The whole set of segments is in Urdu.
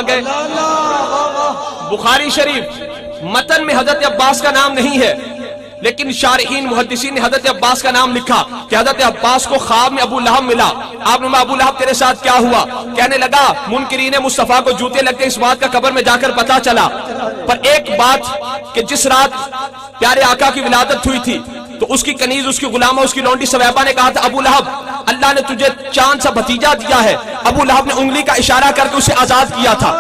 گئے۔ بخاری شریف متن میں حضرت عباس کا نام نہیں ہے، لیکن شارحین محدثین نے حضرت عباس کا نام لکھا کہ حضرت عباس کو خواب میں ابو لہب ملا۔ آپ نے ابو لہب تیرے ساتھ کیا ہوا؟ کہنے لگا منکرین مصطفیٰ کو جوتے لگتے اس بات کا قبر میں جا کر پتا چلا، پر ایک بات کہ جس رات پیارے آقا کی ولادت ہوئی تھی تو اس کی کنیز، اس کی غلامہ، اس کی لونڈی سویبہ نے کہا تھا ابو لہب اللہ نے تجھے چاند سا بھتیجا دیا ہے۔ ابو لہب نے انگلی کا اشارہ کر کے اسے آزاد کیا تھا۔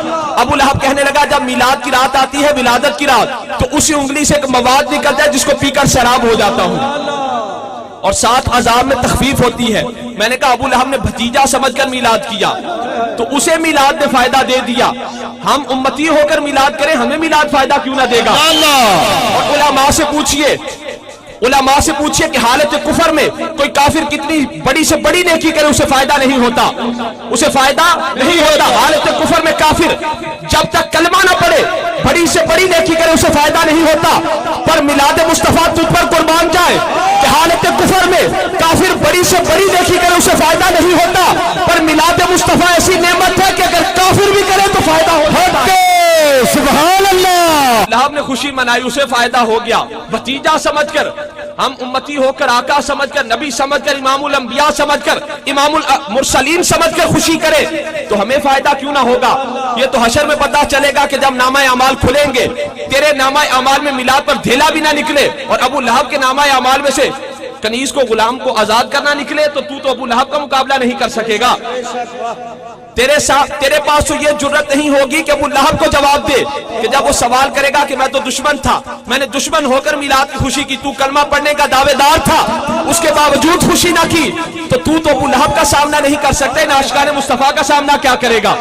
ابو لہب کہنے لگا جب میلاد کی رات آتی ہے، ولادت کی رات، تو اسی انگلی سے ایک مواد نکلتا ہے جس کو پی کر شراب ہو جاتا ہوں، اور ساتھ عذاب میں تخفیف ہوتی ہے۔ میں نے کہا ابو لہب نے بھتیجا سمجھ کر میلاد کیا تو اسے میلاد نے فائدہ دے دیا، ہم امتی ہو کر میلاد کریں، ہمیں میلاد فائدہ کیوں نہ دے گا؟ اور علماء سے پوچھئے کہ حالت کفر میں کوئی کافر کتنی بڑی سے بڑی نیکی کرے اسے فائدہ نہیں ہوتا، اسے فائدہ نہیں ہوتا۔ حالت کفر میں کافر جب تک کلمہ نہ پڑھے بڑی سے بڑی نیکی کرے اسے فائدہ نہیں ہوتا، پر میلاد مصطفیٰ تجھ پر قربان جائے کہ حالت کفر میں کافر بڑی سے بڑی نیکی کرے اسے فائدہ نہیں ہوتا، پر میلاد مصطفیٰ ایسی نعمت ہے کہ اگر کافر بھی کرے تو فائدہ ہوتا ہے۔ سبحان اللہ۔ لہب نے خوشی منائی، اسے فائدہ ہو گیا۔ بھتیجا سمجھ کر ہم امتی ہو کر، آقا سمجھ کر، نبی سمجھ کر، امام الانبیاء سمجھ کر، امام المرسلین سمجھ کر خوشی کرے تو ہمیں فائدہ کیوں نہ ہوگا؟ یہ تو حشر میں پتہ چلے گا کہ جب نامہ اعمال کھلیں گے، تیرے نامہ اعمال میں میلاد پر دھیلا بھی نہ نکلے اور ابو لہب کے نامہ اعمال میں سے کنیز کو، غلام کو آزاد کرنا نکلے تو ابو لہب کا مقابلہ نہیں کر سکے گا۔ تیرے پاس تو یہ جرت نہیں ہوگی کہ ابو لہب کو جواب دے کہ جب وہ سوال کرے گا کہ میں تو دشمن تھا، میں نے دشمن ہو کر میلاد کی خوشی کی، تو کلمہ پڑھنے کا دعوے دار تھا، اس کے باوجود خوشی نہ کی، تو ابو لہب کا سامنا نہیں کر سکتے، نہ اشکار مصطفیٰ کا سامنا کیا کرے گا؟